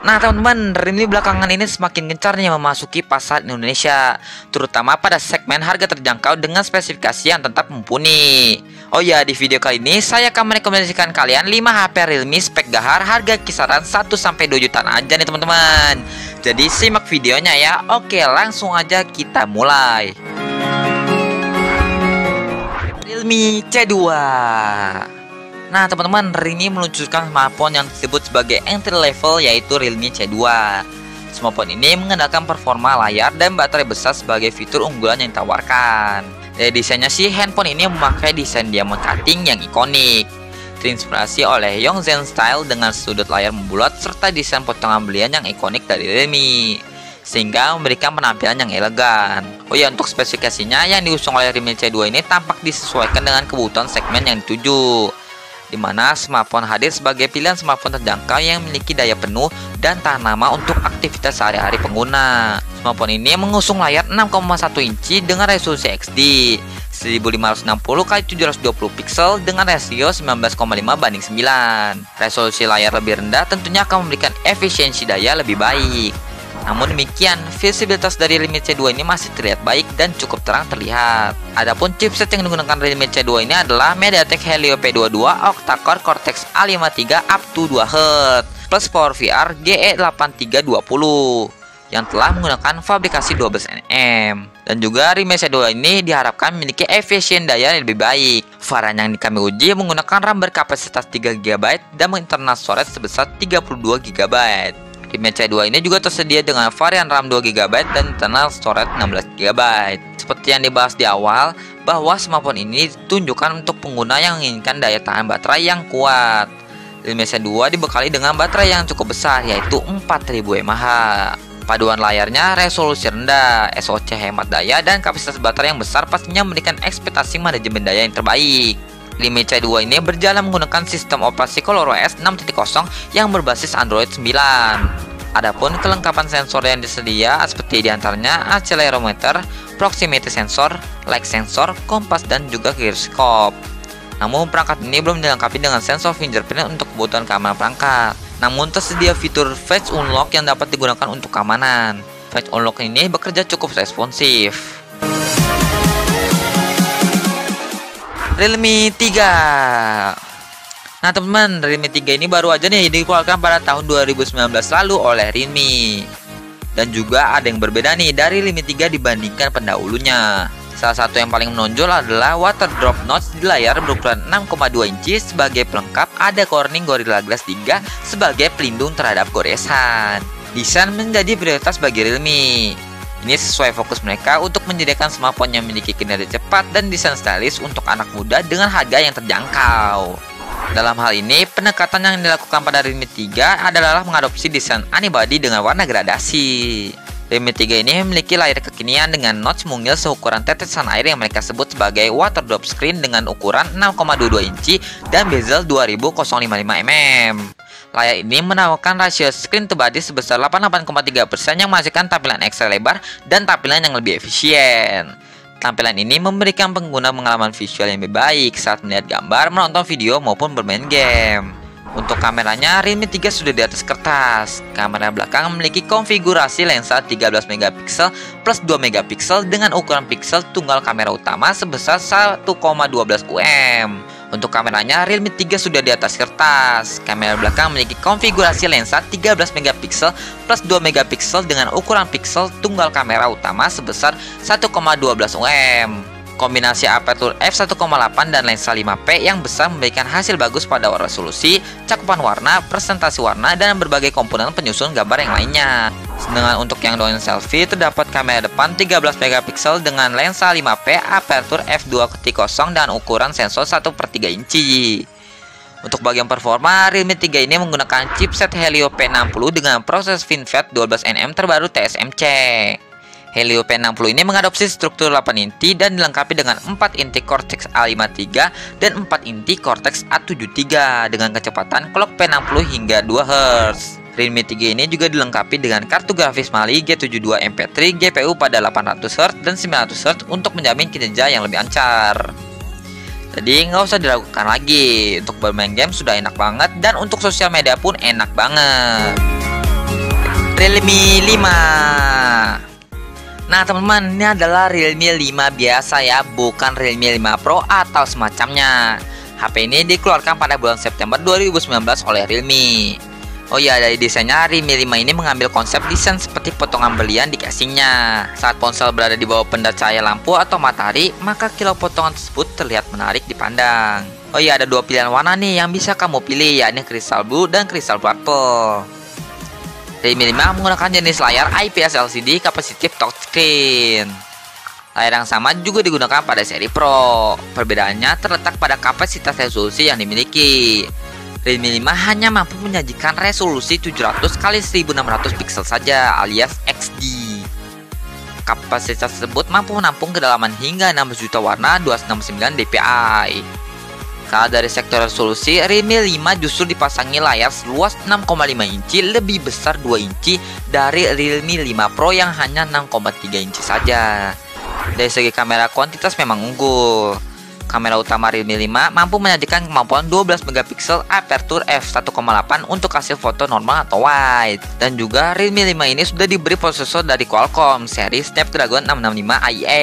Nah teman-teman, Realme belakangan ini semakin gencarnya memasuki pasar Indonesia, terutama pada segmen harga terjangkau dengan spesifikasi yang tetap mumpuni. Oh ya, di video kali ini saya akan merekomendasikan kalian 5 HP Realme spek gahar harga kisaran 1-2 jutaan aja nih teman-teman. Jadi simak videonya ya. Oke, langsung aja kita mulai. Realme C2. Nah teman-teman, Realme meluncurkan smartphone yang disebut sebagai entry level, yaitu Realme C2. Smartphone ini mengandalkan performa layar dan baterai besar sebagai fitur unggulan yang ditawarkan. Dari desainnya sih, handphone ini memakai desain diamond cutting yang ikonik, terinspirasi oleh Yongzheng style dengan sudut layar membulat serta desain potongan belian yang ikonik dari Realme, sehingga memberikan penampilan yang elegan. Oh ya, untuk spesifikasinya yang diusung oleh Realme C2 ini tampak disesuaikan dengan kebutuhan segmen yang dituju, di mana smartphone hadir sebagai pilihan smartphone terjangkau yang memiliki daya penuh dan tahan lama untuk aktivitas sehari-hari pengguna. Smartphone ini mengusung layar 6,1 inci dengan resolusi XD 1560x720 pixel dengan rasio 19,5:9. Resolusi layar lebih rendah tentunya akan memberikan efisiensi daya lebih baik. Namun demikian, visibilitas dari Realme C2 ini masih terlihat baik dan cukup terang terlihat. Adapun chipset yang digunakan Realme C2 ini adalah MediaTek Helio P22 octa-core Cortex A53 up to 2Hz plus PowerVR GE8320 yang telah menggunakan fabrikasi 12nm. Dan juga Realme C2 ini diharapkan memiliki efisien daya yang lebih baik. Varian yang kami uji menggunakan RAM berkapasitas 3GB dan internal storage sebesar 32GB. Realme C2 ini juga tersedia dengan varian RAM 2GB dan internal storage 16GB. Seperti yang dibahas di awal, bahwa smartphone ini ditunjukkan untuk pengguna yang menginginkan daya tahan baterai yang kuat. Realme C2 dibekali dengan baterai yang cukup besar, yaitu 4000 mAh. Paduan layarnya resolusi rendah, SoC hemat daya, dan kapasitas baterai yang besar pastinya memberikan ekspektasi manajemen daya yang terbaik. Realme C2 ini berjalan menggunakan sistem operasi ColorOS 6.0 yang berbasis Android 9. Adapun kelengkapan sensor yang disedia seperti diantaranya accelerometer, proximity sensor, light sensor, kompas, dan juga gyroscope. Namun perangkat ini belum dilengkapi dengan sensor fingerprint untuk kebutuhan keamanan perangkat. Namun tersedia fitur Face Unlock yang dapat digunakan untuk keamanan. Face Unlock ini bekerja cukup responsif. Realme 3. Nah teman-teman, Realme 3 ini baru aja nih dikeluarkan pada tahun 2019 lalu oleh Realme. Dan juga ada yang berbeda nih dari Realme 3 dibandingkan pendahulunya. Salah satu yang paling menonjol adalah water drop notch di layar berukuran 6,2 inci. Sebagai pelengkap ada Corning Gorilla Glass 3 sebagai pelindung terhadap goresan. Desain menjadi prioritas bagi Realme. Ini sesuai fokus mereka untuk menyediakan smartphone yang memiliki kinerja cepat dan desain stylish untuk anak muda dengan harga yang terjangkau. Dalam hal ini, pendekatan yang dilakukan pada Realme 3 adalah mengadopsi desain unibody dengan warna gradasi. Realme 3 ini memiliki layar kekinian dengan notch mungil seukuran tetesan air yang mereka sebut sebagai water drop screen dengan ukuran 6,22 inci dan bezel 2055 mm. Layar ini menawarkan rasio screen to body sebesar 88,3% yang menghasilkan tampilan ekstra lebar dan tampilan yang lebih efisien. Tampilan ini memberikan pengguna pengalaman visual yang lebih baik saat melihat gambar, menonton video, maupun bermain game. Untuk kameranya, Realme 3 sudah di atas kertas. Kamera belakang memiliki konfigurasi lensa 13MP plus 2MP dengan ukuran piksel tunggal kamera utama sebesar 1,12 UM. Untuk kameranya, Realme 3 sudah di atas kertas. Kamera belakang memiliki konfigurasi lensa 13MP plus 2MP dengan ukuran piksel tunggal kamera utama sebesar 1,12 UM. Kombinasi aperture f1,8 dan lensa 5p yang besar memberikan hasil bagus pada resolusi, cakupan warna, presentasi warna, dan berbagai komponen penyusun gambar yang lainnya. Sedangkan untuk yang domain selfie, terdapat kamera depan 13MP dengan lensa 5p, aperture f2.0 dan ukuran sensor 1/3 inci. Untuk bagian performa, Realme 3 ini menggunakan chipset Helio P60 dengan proses FinFET 12nm terbaru TSMC. Helio P60 ini mengadopsi struktur 8 inti dan dilengkapi dengan 4 inti Cortex A53 dan 4 inti Cortex A73 dengan kecepatan clock P60 hingga 2Hz. Realme 3 ini juga dilengkapi dengan kartu grafis Mali G72 MP3, GPU pada 800Hz dan 900Hz untuk menjamin kinerja yang lebih lancar. Jadi nggak usah diragukan lagi, untuk bermain game sudah enak banget dan untuk sosial media pun enak banget. Realme 5. Nah teman-teman, ini adalah Realme 5 biasa ya, bukan Realme 5 Pro atau semacamnya. HP ini dikeluarkan pada bulan September 2019 oleh Realme. Oh ya, dari desainnya Realme 5 ini mengambil konsep desain seperti potongan berlian di casingnya. Saat ponsel berada di bawah pendar cahaya lampu atau matahari, maka kilau potongan tersebut terlihat menarik dipandang. Oh ya, ada dua pilihan warna nih yang bisa kamu pilih, yakni Crystal Blue dan Crystal Purple. Realme 5 menggunakan jenis layar IPS LCD kapasitif touchscreen. Layar yang sama juga digunakan pada seri Pro. Perbedaannya terletak pada kapasitas resolusi yang dimiliki. Realme 5 hanya mampu menyajikan resolusi 700 x 1600 pixel saja alias XD. Kapasitas tersebut mampu menampung kedalaman hingga 16 juta warna 269 dpi. Kalau dari sektor resolusi, Realme 5 justru dipasangi layar seluas 6,5 inci lebih besar 2 inci dari Realme 5 Pro yang hanya 6,3 inci saja. Dari segi kamera kuantitas memang unggul. Kamera utama Realme 5 mampu menyajikan kemampuan 12 megapiksel aperture f1.8 untuk hasil foto normal atau wide. Dan juga Realme 5 ini sudah diberi prosesor dari Qualcomm seri Snapdragon 665IA.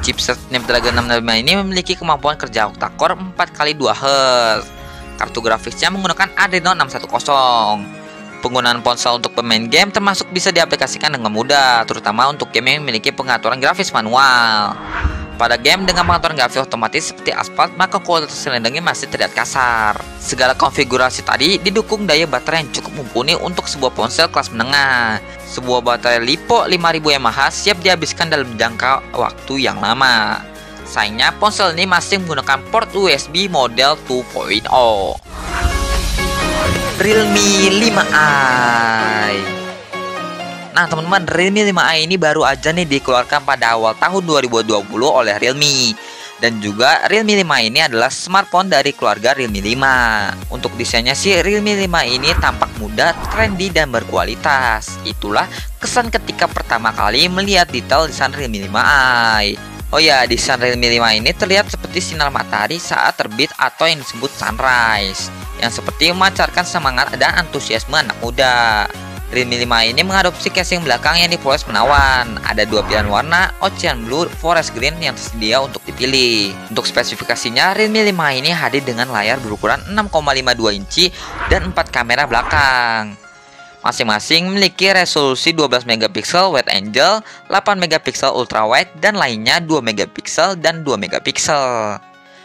Chipset Snapdragon 665 ini memiliki kemampuan kerja octa-core 4x2 Hz. Kartu grafisnya menggunakan Adreno 610. Penggunaan ponsel untuk pemain game termasuk bisa diaplikasikan dengan mudah, terutama untuk game yang memiliki pengaturan grafis manual. Pada game dengan pengaturan grafis otomatis seperti Asphalt, maka kualitas rendernya masih terlihat kasar. Segala konfigurasi tadi didukung daya baterai yang cukup mumpuni untuk sebuah ponsel kelas menengah. Sebuah baterai LiPo 5000 mAh siap dihabiskan dalam jangka waktu yang lama. Sayangnya ponsel ini masih menggunakan port USB model 2.0. Realme 5i. Nah teman-teman, Realme 5i ini baru aja nih dikeluarkan pada awal tahun 2020 oleh Realme. Dan juga Realme 5 ini adalah smartphone dari keluarga Realme 5. Untuk desainnya sih, Realme 5 ini tampak muda, trendy, dan berkualitas. Itulah kesan ketika pertama kali melihat detail desain Realme 5i. Oh ya, desain Realme 5 ini terlihat seperti sinar matahari saat terbit atau yang disebut sunrise, yang seperti memancarkan semangat dan antusiasme anak muda. Realme 5 ini mengadopsi casing belakang yang dipoles menawan. Ada dua pilihan warna, Ocean Blue, Forest Green yang tersedia untuk dipilih. Untuk spesifikasinya, Realme 5 ini hadir dengan layar berukuran 6,52 inci dan 4 kamera belakang. Masing-masing memiliki resolusi 12 megapiksel wide angle, 8 megapiksel ultra wide, dan lainnya 2 megapiksel dan 2 megapiksel.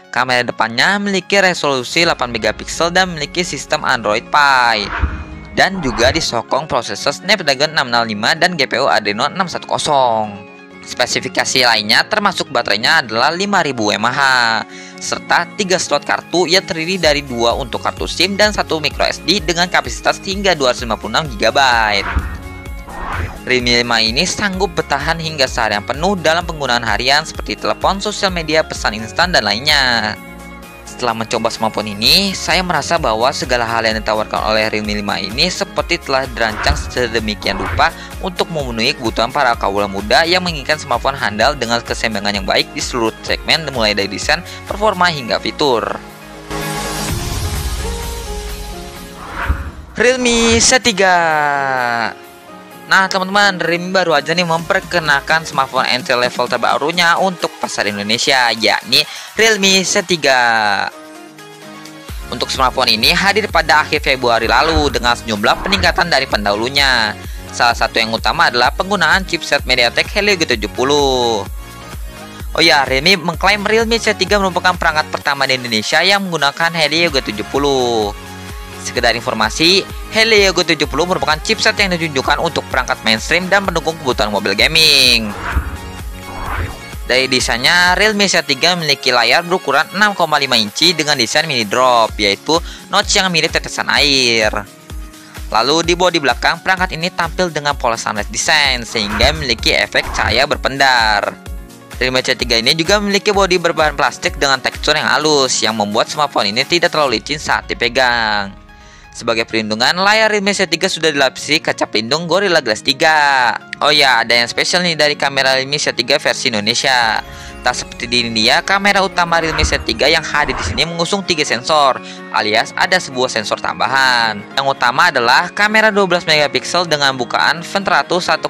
Kamera depannya memiliki resolusi 8 megapiksel dan memiliki sistem Android Pie. Dan juga disokong prosesor Snapdragon 665 dan GPU Adreno 610. Spesifikasi lainnya termasuk baterainya adalah 5000 mAh serta 3 slot kartu yang terdiri dari 2 untuk kartu SIM dan 1 microSD dengan kapasitas hingga 256 GB. Realme 5 ini sanggup bertahan hingga seharian penuh dalam penggunaan harian seperti telepon, sosial media, pesan instan, dan lainnya. Setelah mencoba smartphone ini, saya merasa bahwa segala hal yang ditawarkan oleh Realme 5 ini seperti telah dirancang sedemikian rupa untuk memenuhi kebutuhan para kaula muda yang menginginkan smartphone handal dengan keseimbangan yang baik di seluruh segmen mulai dari desain, performa, hingga fitur. Realme C3. Nah teman-teman, Realme baru aja nih memperkenalkan smartphone entry level terbarunya untuk pasar Indonesia, yakni Realme C3. Untuk smartphone ini hadir pada akhir Februari lalu dengan sejumlah peningkatan dari pendahulunya. Salah satu yang utama adalah penggunaan chipset MediaTek Helio G70. Oh ya, Realme mengklaim Realme C3 merupakan perangkat pertama di Indonesia yang menggunakan Helio G70. Sekedar informasi, Helio G70 merupakan chipset yang ditunjukkan untuk perangkat mainstream dan mendukung kebutuhan mobil gaming. Dari desainnya, Realme C3 memiliki layar berukuran 6,5 inci dengan desain mini drop, yaitu notch yang mirip tetesan air. Lalu di bodi belakang, perangkat ini tampil dengan polesan LED design sehingga memiliki efek cahaya berpendar. Realme C3 ini juga memiliki bodi berbahan plastik dengan tekstur yang halus yang membuat smartphone ini tidak terlalu licin saat dipegang. Sebagai perlindungan, layar Realme C3 sudah dilapisi kaca pelindung Gorilla Glass 3. Oh ya, ada yang spesial nih dari kamera Realme C3 versi Indonesia. Tak seperti di India, kamera utama Realme C3 yang hadir di sini mengusung 3 sensor, alias ada sebuah sensor tambahan. Yang utama adalah kamera 12 megapiksel dengan bukaan Ventratus 1,8,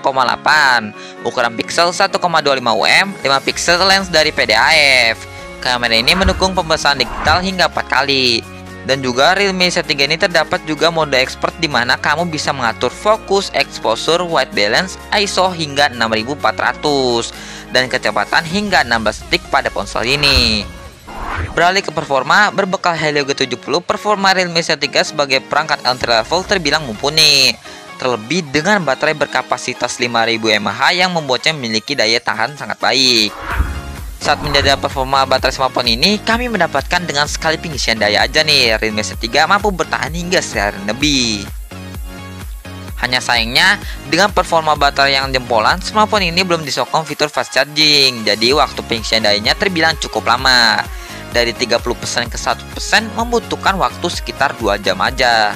ukuran piksel 1,25 mm, 5 piksel lens dari PDAF. Kamera ini mendukung pembesaran digital hingga 4 kali. Dan juga Realme C3 ini terdapat juga mode expert di mana kamu bisa mengatur fokus, exposure, white balance, ISO hingga 6400 dan kecepatan hingga 16 detik pada ponsel ini. Beralih ke performa, berbekal Helio G70, performa Realme C3 sebagai perangkat entry level terbilang mumpuni. Terlebih dengan baterai berkapasitas 5000 mAh yang membuatnya memiliki daya tahan sangat baik. Saat menjaga performa baterai smartphone ini, kami mendapatkan dengan sekali pengisian daya aja nih, Realme C3 mampu bertahan hingga seharian lebih. Hanya sayangnya, dengan performa baterai yang jempolan, smartphone ini belum disokong fitur fast charging, jadi waktu pengisian dayanya terbilang cukup lama. Dari 30% ke 100% membutuhkan waktu sekitar 2 jam aja.